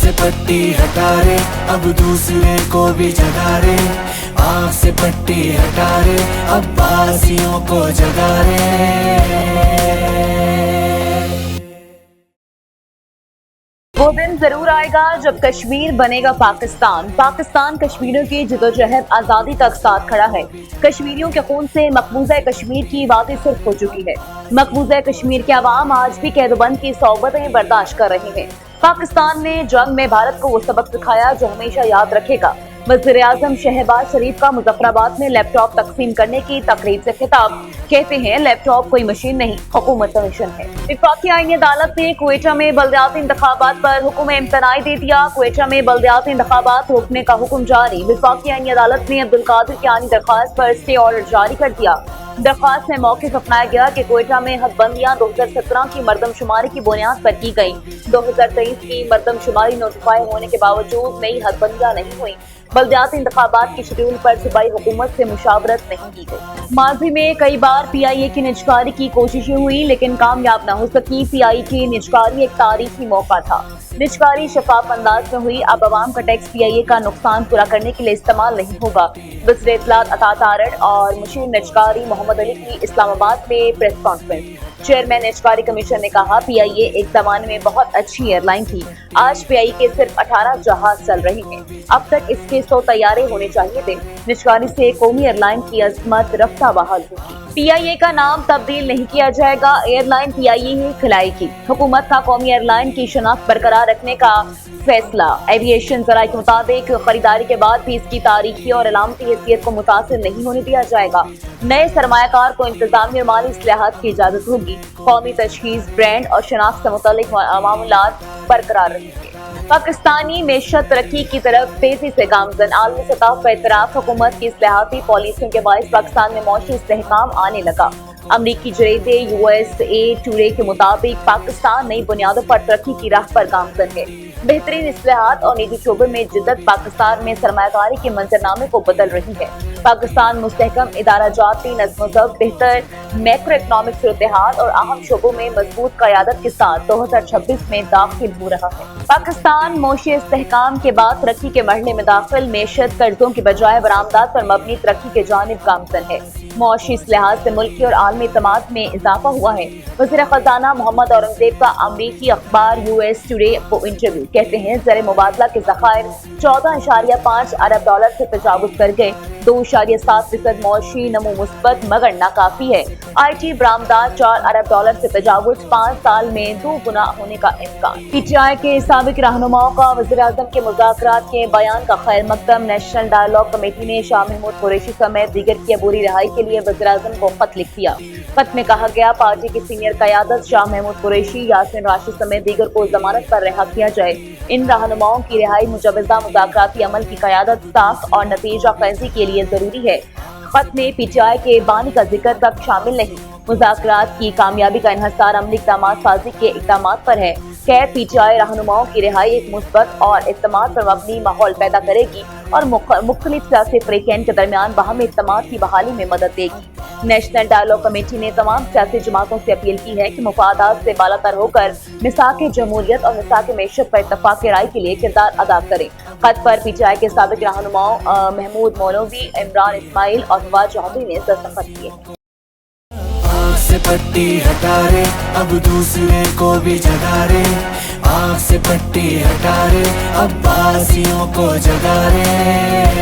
से पट्टी हटा रे, अब दूसरे को भी जगा रे। आँख से पट्टी हटा रे, अब बासियों को जगा रे। वो दिन जरूर आएगा जब कश्मीर बनेगा पाकिस्तान। पाकिस्तान कश्मीरियों की जदोजहद आजादी तक साथ खड़ा है। कश्मीरियों के खून से मकबूजा कश्मीर की वादी सिर्फ हो चुकी है। मकबूजा कश्मीर के अवाम आज भी कैदबंद की सौबतें बर्दाश्त कर रहे हैं। पाकिस्तान ने जंग में भारत को वो सबक सिखाया जो हमेशा याद रखेगा। वज़ीर-ए-आज़म शहबाज शरीफ का मुजफ्फराबाद में लैपटॉप तकसीम करने की तकरीब से खिताब। कहते हैं लैपटॉप कोई मशीन नहीं, हुकूमत का मिशन है। वफाकी आईनी अदालत ने क्वेटा में बल्दियाती इंतखाबात पर हुक्म इम्तनाई दे दिया। क्वेटा में बल्दियाती इंतखाबात रोकने का हुक्म जारी। वफाकी आईनी अदालत ने अब्दुल कादिर की आईनी दरख्वास्त पर स्टे ऑर्डर जारी कर दिया। दरख्वास्त में मौक़िफ़ अपनाया गया कि क्वेटा में हदबंदियां 2017 की मरदमशुमारी की बुनियाद पर की गई। 2023 की मरदमशुमारी नोटिफाई होने के बावजूद नई हदबंदियां नहीं हुई। बल्दियाती इंतखाबात के शेड्यूल पर सूबाई हुकूमत से मुशावरत नहीं की गई। माजी में कई बार PIA की निजकारी की कोशिशें हुई लेकिन कामयाब न हो सकी। PIA की निजकारी एक तारीखी मौका था। निजकारी शफाफ अंदाज में हुई। अब अवाम का टैक्स PIA का नुकसान पूरा करने के लिए इस्तेमाल नहीं होगा। वज़ीर इत्तलात अता तारड़ और मुशीर निजकारी मोहम्मद अली की इस्लामाबाद में प्रेस कॉन्फ्रेंस। चेयरमैन निजकारी कमीशन ने कहा PIA एक जमाने में बहुत अच्छी एयरलाइन थी। आज PIA के सिर्फ 18 जहाज चल रहे हैं। अब तक इसके 100 तैयारे होने चाहिए थे। निजकारी से कौमी एयरलाइन की अजमत रफ्ता बहाल होगी। PIA का नाम तब्दील नहीं किया जाएगा। एयरलाइन PIA ही खिलाएगी। हुकूमत का कौमी एयरलाइन की शनाख्त बरकरार रखने का फैसला। एविएशन ज़राए के मुताबिक खरीदारी के बाद भी इसकी तारीखी और अलामती हैसियत को मुतासिर नहीं होने दिया जाएगा। नए सरमायाकार को इंतजामी और माली इस्लाहात की इजाजत होगी। कौमी तशखीस, ब्रांड और शनाख्त से मुतालिक मामलात बरकरार रहेंगे। पाकिस्तानी मेशत तरक्की की तरफ तेजी से गामजन। आलमी सतह पर इतराफ हुकूमत की इस्लाहाती पॉलिसियों के बाइस पाकिस्तान में मौशी इस्तेहकाम आने लगा। अमरीकी जरीदे USA टुडे के मुताबिक पाकिस्तान नई बुनियादों पर तरक्की की राह पर गामजन है। बेहतरीन इस्लाहात और निजी शोबे में जिद्दत पाकिस्तान में सरमायाकारी के मंजरनामे को बदल रही है। पाकिस्तान मुस्तहकम इदारा जाती नज़्म-ओ-ज़ब्त, बेहतर मैक्रो इकनॉमिक सूरत-ए-हाल और अहम शोबों में मजबूत क़यादत के साथ 2026 में दाखिल हो रहा है। पाकिस्तान मौशी इस्तेहकाम के बाद तरक्की के मरहले में दाखिल। मेशत कर्जों की बजाय बरामदात पर मबनी तरक्की के जानिब गामजन है। मौशी लिहाज से मुल्की और आलमी एतमाद में इजाफा हुआ है। वज़ीर खजाना मोहम्मद औरंगजेब का अमरीकी अखबार US टुडे को इंटरव्यू। कहते हैं ज़र मुबादला के ज़खायर 14.5 अरब डॉलर से तजावुज़ कर गए। 2.7% मौशी नमो मुस्बत मगर नाकाफी है। IT बरामदात 4 अरब डॉलर से तजावुज़ 5 साल में 2 गुना होने का इम्कान। PTI के साबिक रहनुमाओं का वज़ीर-ए-आज़म के मुज़ाकरात के बयान का खैर मकदम। नेशनल डायलॉग कमेटी ने शाह महमूद कुरैशी समेत दीगर की अबूरी रिहाई के लिए वज़ीर-ए-आज़म को खत लिख दिया। खत में कहा गया पार्टी की सीनियर क़यादत शाह महमूद कुरैशी, यासीन राशिद समेत दीगर को जमानत पर रिहा किया जाए। इन रहनुमाओं की रिहाई मुजवज़ा मुज़ाकराती अमल की क़यादत, साख और नतीजा ख़ैज़ी के लिए जरूरी है। खत में PTI के बानी का जिक्र तक शामिल नहीं। मुज़ाकरात की कामयाबी का इन्हसार अमली इक़दामात साज़ी के इक़दामात पर है। खैर PTI रहनुमाओं की रिहाई एक मुस्बत और इत्तेमाद पर मबनी माहौल पैदा करेगी और मुख्तलिफ सियासी फ़रीक़ैन के दरमियान बाहमी इत्तेमाद की बहाली में मदद देगी। नेशनल डायलॉग कमेटी ने तमाम सियासी जमातों से अपील की है कि मुफादात से बालातर होकर मिसाक जमहूरियत और मिसाक मेशत पर इत्तफ़ाक़ राय के लिए किरदार अदा करें। खत पर PTI के साबिक रहनुमाओं महमूद मौलवी, इमरान इस्माइल और फवाद चौधरी ने दस्तखत किए। आँख से पट्टी हटा रे, अब दूसरे को भी जगा रे। आँख से पट्टी हटा रे, अब बासियों को जगा रे।